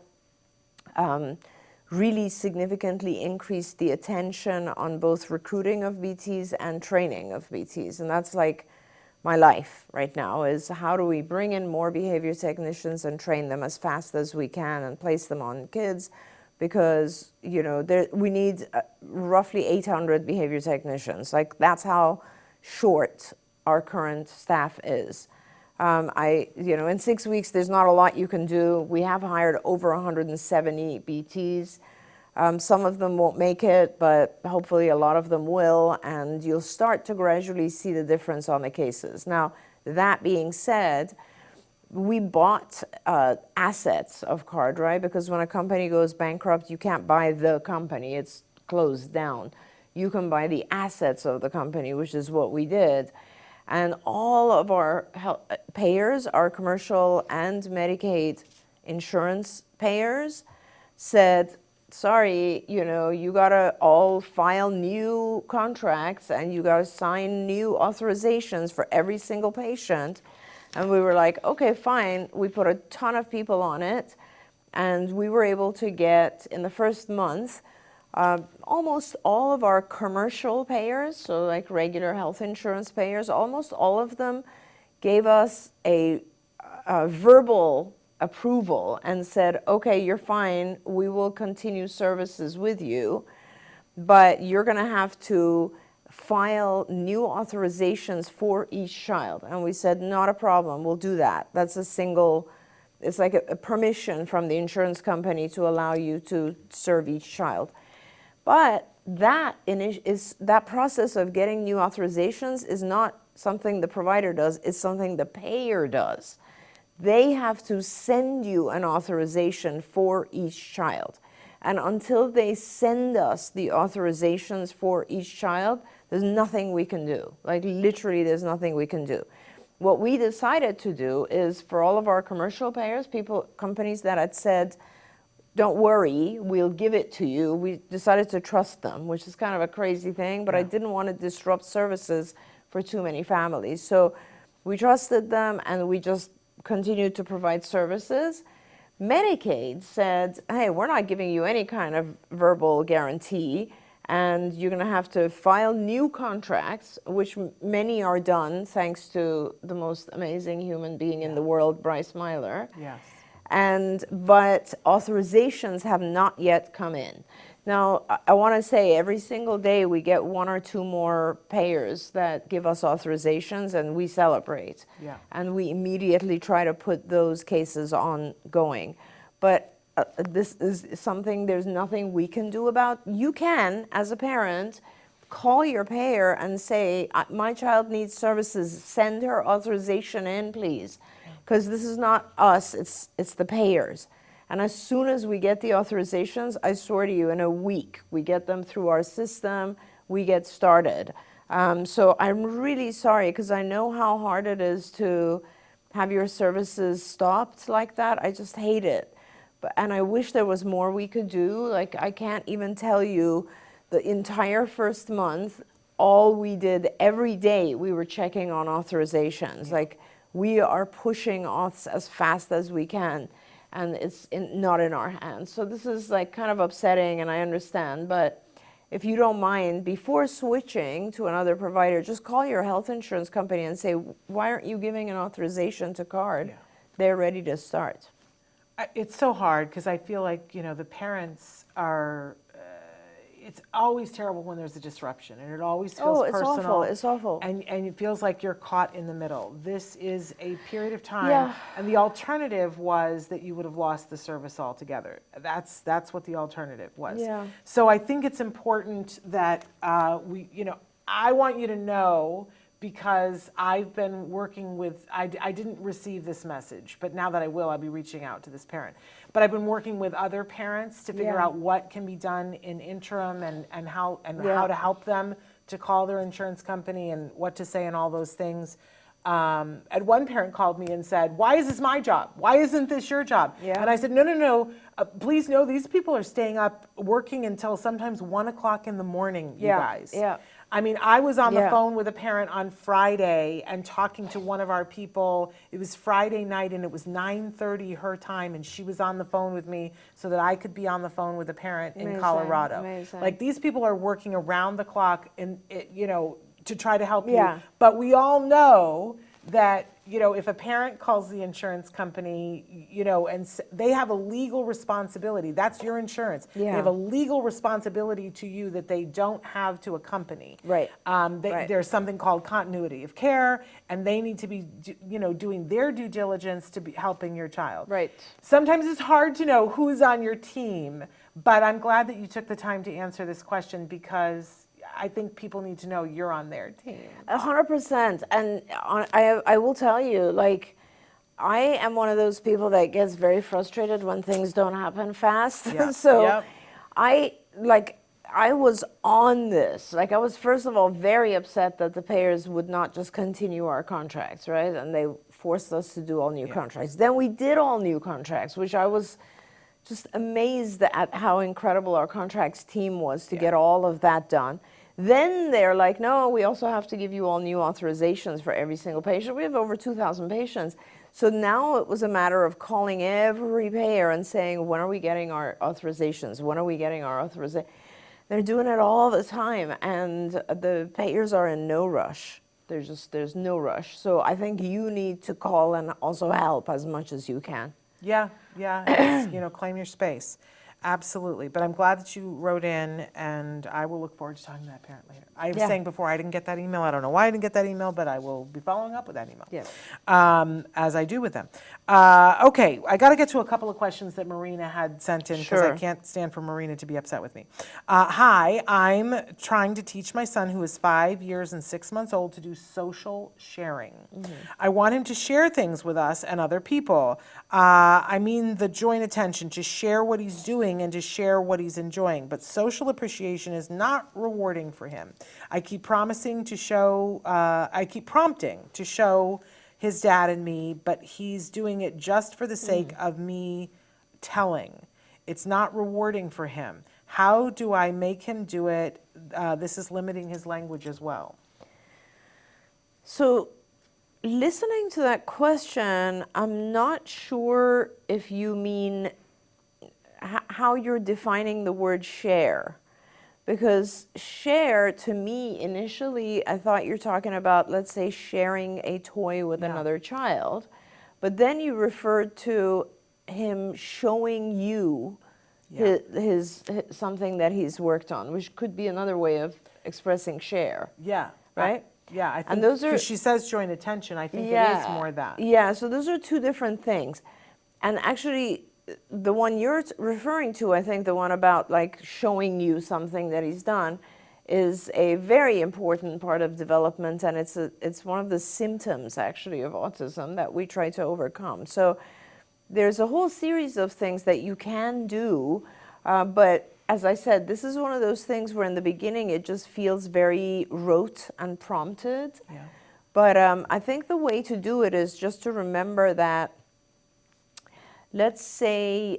really significantly increased the attention on both recruiting of BTs and training of BTs, and that's like my life right now, is how do we bring in more behavior technicians and train them as fast as we can and place them on kids, because we need roughly 800 behavior technicians. Like, that's how short our current staff is. In 6 weeks, there's not a lot you can do. We have hired over 170 BTs. Some of them won't make it, but hopefully a lot of them will, and you'll start to gradually see the difference on the cases. Now, that being said, we bought assets of CARD, right? Because when a company goes bankrupt, you can't buy the company. It's closed down. You can buy the assets of the company, which is what we did. And all of our payers, our commercial and Medicaid insurance payers, said, sorry, you gotta all file new contracts and you gotta sign new authorizations for every single patient. And we were like, okay, fine. We put a ton of people on it, and we were able to get, in the first month, almost all of our commercial payers, so like regular health insurance payers, almost all of them gave us a verbal approval and said, okay, you're fine. We will continue services with you, but you're going to have to file new authorizations for each child. And we said, not a problem, we'll do that. That's it's like a permission from the insurance company to allow you to serve each child. But that that process of getting new authorizations is not something the provider does, it's something the payer does. They have to send you an authorization for each child. And until they send us the authorizations for each child, there's nothing we can do. Like literally, there's nothing we can do. What we decided to do is for all of our commercial payers, companies that had said, don't worry, we'll give it to you, we decided to trust them, which is kind of a crazy thing, but I didn't want to disrupt services for too many families. So we trusted them and we just continued to provide services. Medicaid said, hey, we're not giving you any kind of verbal guarantee, and you're going to have to file new contracts, which many are done thanks to the most amazing human being in the world, Bryce Myler. Yes. But authorizations have not yet come in. Now, I want to say every single day we get 1 or 2 more payers that give us authorizations, and we celebrate. Yeah. And we immediately try to put those cases ongoing. But this is something there's nothing we can do about. You can, as a parent, call your payer and say, my child needs services, send her authorization in, please. Because this is not us, it's the payers. And as soon as we get the authorizations, I swear to you, in a week, we get them through our system, we get started. So I'm really sorry, because I know how hard it is to have your services stopped like that. I just hate it. And I wish there was more we could do. Like, I can't even tell you the entire first month, all we did every day, we were checking on authorizations. Like, we are pushing auths as fast as we can, and it's not in our hands. So this is like kind of upsetting, and I understand, but if you don't mind, before switching to another provider, just call your health insurance company and say, why aren't you giving an authorization to card? Yeah. They're ready to start. It's so hard because I feel like, the parents are, it's always terrible when there's a disruption, and it always feels personal. Awful, it's awful. And it feels like you're caught in the middle. This is a period of time, Yeah. and the alternative was that you would have lost the service altogether. That's what the alternative was. Yeah. So I think it's important that I want you to know, because I've been working with, I didn't receive this message, but now that I will, I'll be reaching out to this parent. But I've been working with other parents to figure out what can be done in interim and how to help them to call their insurance company and what to say and all those things. And one parent called me and said, why is this my job? Why isn't this your job? Yeah. And I said, no. Please know these people are staying up working until sometimes 1 o'clock in the morning, you guys. Yeah. I mean, I was on the phone with a parent on Friday and talking to one of our people. It was Friday night and it was 9:30 her time, and she was on the phone with me so that I could be on the phone with a parent in Colorado. Amazing. Like, these people are working around the clock to try to help you. Yeah. But we all know that, if a parent calls the insurance company, and they have a legal responsibility. That's your insurance. Yeah. They have a legal responsibility to you that they don't have to a company. Right. Right. There's something called continuity of care, and they need to be, doing their due diligence to be helping your child. Right. Sometimes it's hard to know who's on your team, but I'm glad that you took the time to answer this question, because I think people need to know you're on their team. 100%. And I will tell you, like, I am one of those people that gets very frustrated when things don't happen fast. Yep. So Yep. I was on this. Like, I was, first of all, very upset that the payers would not just continue our contracts, right? And they forced us to do all new contracts. Then we did all new contracts, which I was just amazed at how incredible our contracts team was to get all of that done. Then they're like, no, we also have to give you all new authorizations for every single patient. We have over 2,000 patients. So now it was a matter of calling every payer and saying, when are we getting our authorizations? When are we getting our authorizations? They're doing it all the time, and the payers are in no rush. There's no rush. So I think you need to call and also help as much as you can. Yeah, it's, claim your space. Absolutely. But I'm glad that you wrote in, and I will look forward to talking to that parent later. I was saying before, I didn't get that email. I don't know why I didn't get that email, but I will be following up with that email, as I do with them. Okay, I got to get to a couple of questions that Marina had sent in because I Sure. can't stand for Marina to be upset with me. Hi, I'm trying to teach my son who is 5 years and 6 months old to do social sharing. I want him to share things with us and other people. I mean the joint attention, to share what he's doing and to share what he's enjoying. But social appreciation is not rewarding for him. I keep prompting to show his dad and me, but he's doing it just for the sake of me telling. It's not rewarding for him. How do I make him do it? This is limiting his language as well. So, listening to that question, I'm not sure if you mean how you're defining the word share. Because share, to me, initially, I thought you're talking about, let's say, sharing a toy with another child. But then you referred to him showing you his something that he's worked on, which could be another way of expressing share. Yeah. Right? I think, And those are, because she says joint attention, I think it is more that. Yeah, so those are two different things. And actually, the one you're referring to, I think the one about like showing you something that he's done, is a very important part of development, and it's one of the symptoms actually of autism that we try to overcome. So there's a whole series of things that you can do, but as I said, this is one of those things where in the beginning it just feels very rote and prompted. Yeah. But I think the way to do it is just to remember that, let's say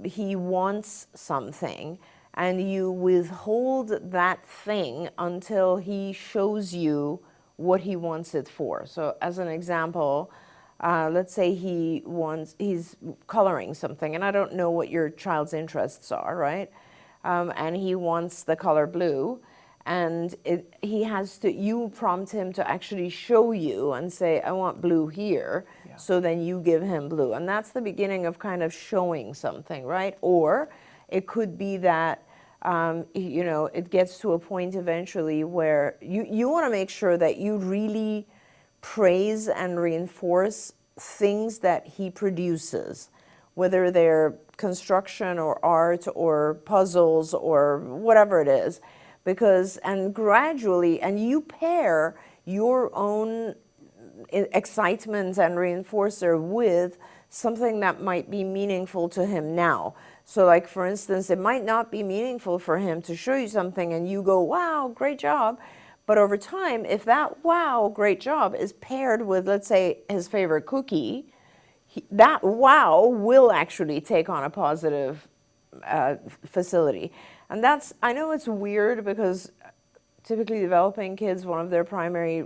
he wants something and you withhold that thing until he shows you what he wants it for. So as an example, let's say he's coloring something, and I don't know what your child's interests are, right? And he wants the color blue, and you prompt him to actually show you and say, I want blue here. Yeah. So then you give him blue. And that's the beginning of kind of showing something, right? Or it could be that, it gets to a point eventually where you want to make sure that you really praise and reinforce things that he produces, whether they're construction or art or puzzles or whatever it is. And gradually, and you pair your own excitement and reinforcer with something that might be meaningful to him now. So like, for instance, it might not be meaningful for him to show you something and you go, wow, great job. But over time, if that wow, great job is paired with, let's say, his favorite cookie, that wow will actually take on a positive facility. And I know it's weird because typically developing kids, one of their primary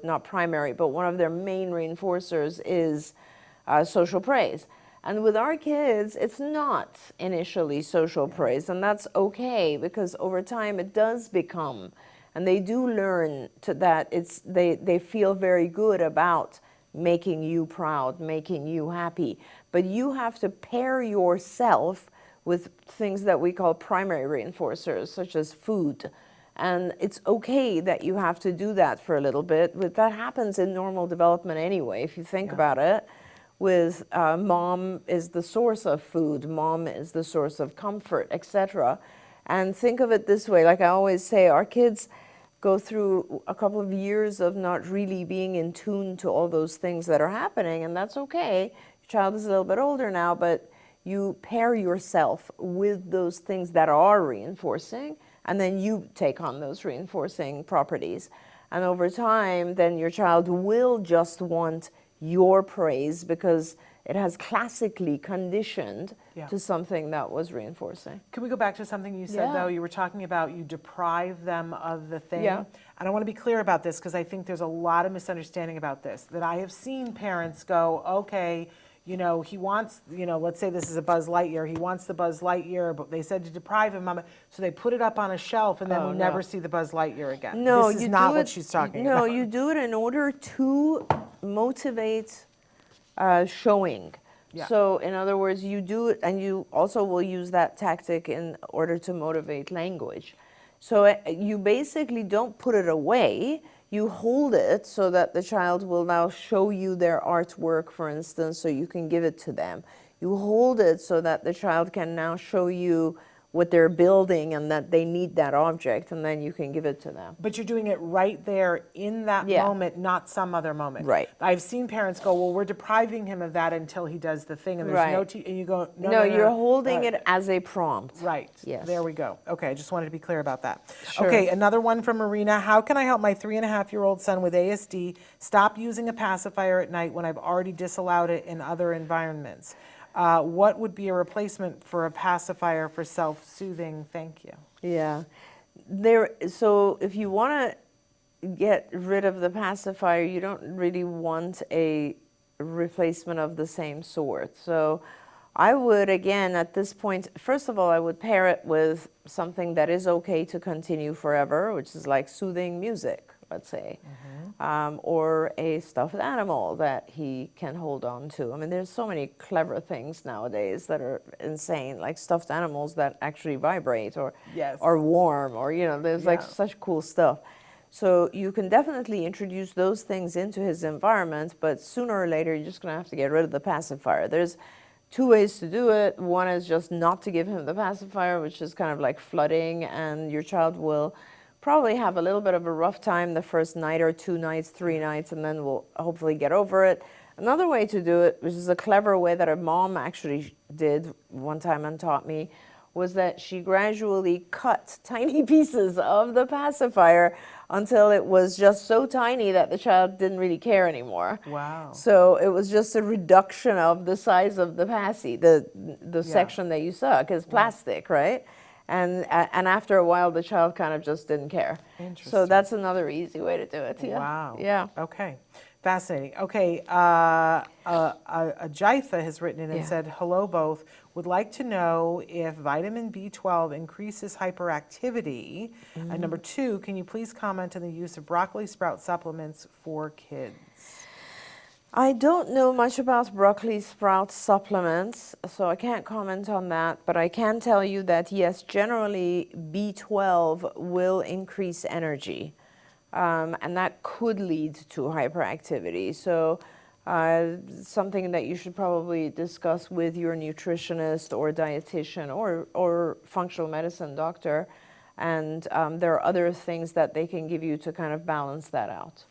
not primary, but one of their main reinforcers is social praise. And with our kids, it's not initially social praise, and that's okay, because over time it does become, and they do learn that they feel very good about making you proud, making you happy. But you have to pair yourself with things that we call primary reinforcers, such as food. And it's okay that you have to do that for a little bit, but that happens in normal development anyway, if you think about it. With mom is the source of food, mom is the source of comfort, etc. And think of it this way, like I always say, our kids go through a couple of years of not really being in tune to all those things that are happening, and that's okay. Your child is a little bit older now, but you pair yourself with those things that are reinforcing, and then you take on those reinforcing properties. And over time, then your child will just want your praise because it has classically conditioned to something that was reinforcing. Can we go back to something you said, though? You were talking about you deprive them of the thing. Yeah. And I want to be clear about this because I think there's a lot of misunderstanding about this, that I have seen parents go, okay, he wants, let's say this is a Buzz Lightyear. He wants the Buzz Lightyear, but they said to deprive him of it. So they put it up on a shelf, and then we never see the Buzz Lightyear again. No, this is not what she's talking about. No, you do it in order to motivate showing. Yeah. So in other words, you do it, and you also will use that tactic in order to motivate language. So you basically don't put it away. you hold it so that the child will now show you their artwork, for instance, so you can give it to them. You hold it so that the child can now show you what they're building and that they need that object, and then you can give it to them. But you're doing it right there in that Yeah. moment, not some other moment. Right. I've seen parents go, well, we're depriving him of that until he does the thing, and there's no Right. and you go, no, No, you're holding it as a prompt. Right. Yes. There we go. Okay, I just wanted to be clear about that. Sure. Okay, another one from Marina. How can I help my 3.5-year-old son with ASD stop using a pacifier at night when I've already disallowed it in other environments? What would be a replacement for a pacifier for self-soothing? Thank you. Yeah. So if you want to get rid of the pacifier, you don't really want a replacement of the same sort. So I would, again, at this point, first of all, I would pair it with something that is okay to continue forever, which is like soothing music, let's say, or a stuffed animal that he can hold on to. I mean, there's so many clever things nowadays that are insane, like stuffed animals that actually vibrate or Yes. are warm, or, there's like Yeah. such cool stuff. So you can definitely introduce those things into his environment, but sooner or later, you're just going to have to get rid of the pacifier. There's two ways to do it. One is just not to give him the pacifier, which is kind of like flooding, and your child will probably have a little bit of a rough time the first night or 2 nights, 3 nights, and then we'll hopefully get over it. Another way to do it, which is a clever way that a mom actually did one time and taught me, was that she gradually cut tiny pieces of the pacifier until it was just so tiny that the child didn't really care anymore. Wow. So it was just a reduction of the size of the passy, the section that you suck is plastic, right? And after a while, the child kind of just didn't care. Interesting. So that's another easy way to do it. Yeah. Wow. Yeah. Okay. Fascinating. Okay. Jaifa has written in and Yeah. said, hello both. Would like to know if vitamin B12 increases hyperactivity. And number 2, can you please comment on the use of broccoli sprout supplements for kids? I don't know much about broccoli sprout supplements, so I can't comment on that, but I can tell you that yes, generally B12 will increase energy, and that could lead to hyperactivity. So something that you should probably discuss with your nutritionist or dietitian or functional medicine doctor, and there are other things that they can give you to kind of balance that out.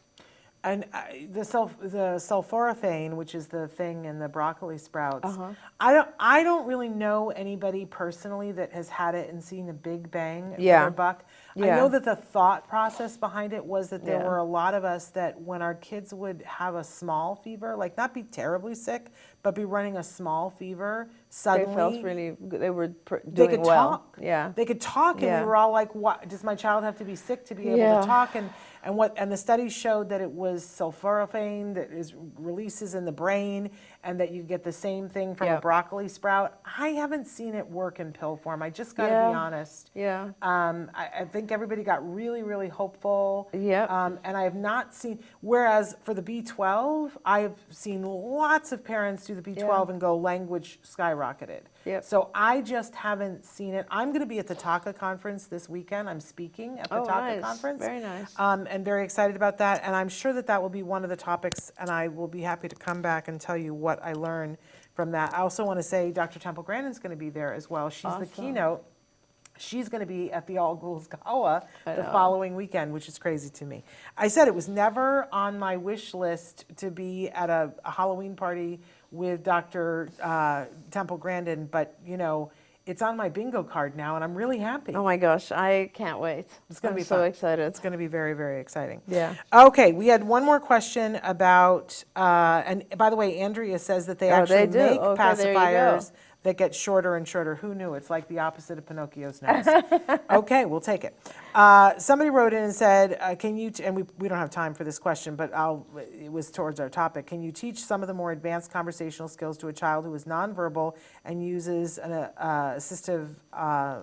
And the sulforaphane, which is the thing in the broccoli sprouts, I don't really know anybody personally that has had it and seen a big bang for Yeah. their buck. I Yeah. know that the thought process behind it was that there Yeah. were a lot of us that when our kids would have a small fever, like not be terribly sick, but be running a small fever, suddenly They felt really good. They were they doing could well. talk. Yeah. They could talk, and Yeah. we were all like, "What? Does my child have to be sick to be able Yeah. to talk?" And the studies showed that it was sulforaphane that releases in the brain, and that you get the same thing from a Yep. broccoli sprout. I haven't seen it work in pill form. I just got to be Yeah. honest. Yeah. I think everybody got really, really hopeful. Yep. And I have not seen, whereas for the B12, I've seen lots of parents do the B12 and go language skyrocketed. Yep. So I just haven't seen it. I'm going to be at the TACA conference this weekend. I'm speaking at the Oh, TACA nice. conference. Very nice. And very excited about that. And I'm sure that that will be one of the topics, and I will be happy to come back and tell you what I learned from that. I also want to say Dr. Temple Grandin's going to be there as well. She's the keynote. She's going to be at the All Ghouls Gala the following weekend, which is crazy to me. I said it was never on my wish list to be at a Halloween party with Dr. Temple Grandin, but it's on my bingo card now, and I'm really happy. Oh my gosh, I can't wait. It's going to be so fun. excited. It's going to be very, very exciting. Yeah. Okay, we had one more question about, and by the way, Andrea says that they actually do. make Okay, there you go. pacifiers that get shorter and shorter. Who knew? It's like the opposite of Pinocchio's nose. Okay, we'll take it. Somebody wrote in and said, can you, and we don't have time for this question, but it was towards our topic. Can you teach some of the more advanced conversational skills to a child who is nonverbal and uses an assistive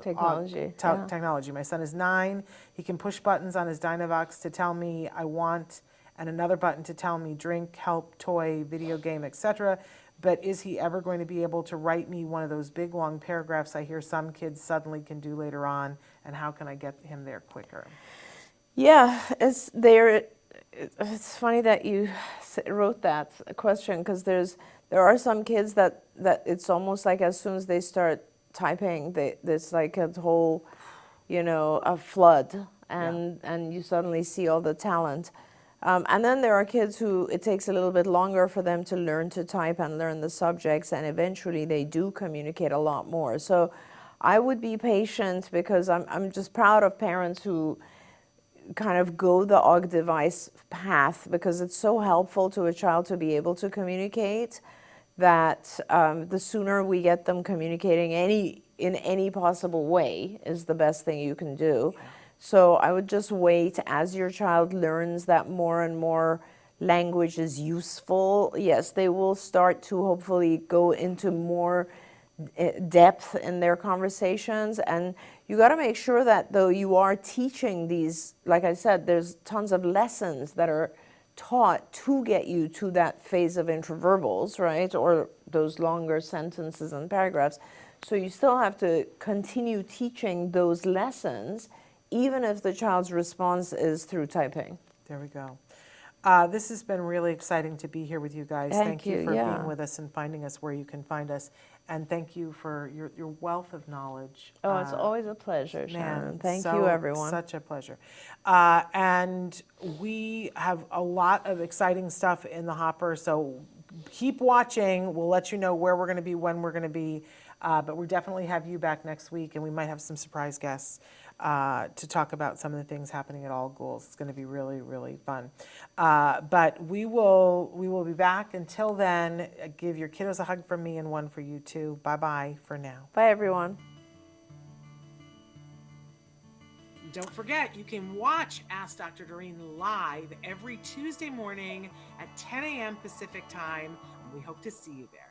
Technology, technology? My son is 9. He can push buttons on his Dynavox to tell me I want, and another button to tell me drink, help, toy, video game, etc. But is he ever going to be able to write me one of those big long paragraphs I hear some kids suddenly can do later on? And how can I get him there quicker? Yeah, It's funny that you wrote that question, because there are some kids that it's almost like as soon as they start typing, there's like a whole, a flood, and you suddenly see all the talent. And then there are kids who it takes a little bit longer for them to learn to type and learn the subjects, and eventually they do communicate a lot more. So I would be patient, because I'm just proud of parents who kind of go the OG device path, because it's so helpful to a child to be able to communicate, that the sooner we get them communicating in any possible way is the best thing you can do. Yeah. So I would just wait as your child learns that more and more language is useful. Yes, they will start to hopefully go into more depth in their conversations, and you got to make sure that though you are teaching these, like I said, there's tons of lessons that are taught to get you to that phase of intraverbals, right, or those longer sentences and paragraphs. So you still have to continue teaching those lessons, even if the child's response is through typing. There we go. This has been really exciting to be here with you guys. Thank you you, for yeah. being with us and finding us where you can find us. And thank you for your wealth of knowledge. Oh, it's always a pleasure, Sharon. Man, Thank you, everyone. Such a pleasure. And we have a lot of exciting stuff in the hopper, so keep watching. We'll let you know where we're going to be, when we're going to be. But we definitely have you back next week, and we might have some surprise guests to talk about some of the things happening at All Ghouls. It's going to be really, really fun. But we will be back. Until then, give your kiddos a hug from me and one for you too. Bye-bye for now. Bye, everyone. Don't forget, you can watch Ask Dr. Doreen live every Tuesday morning at 10 a.m. Pacific time. We hope to see you there.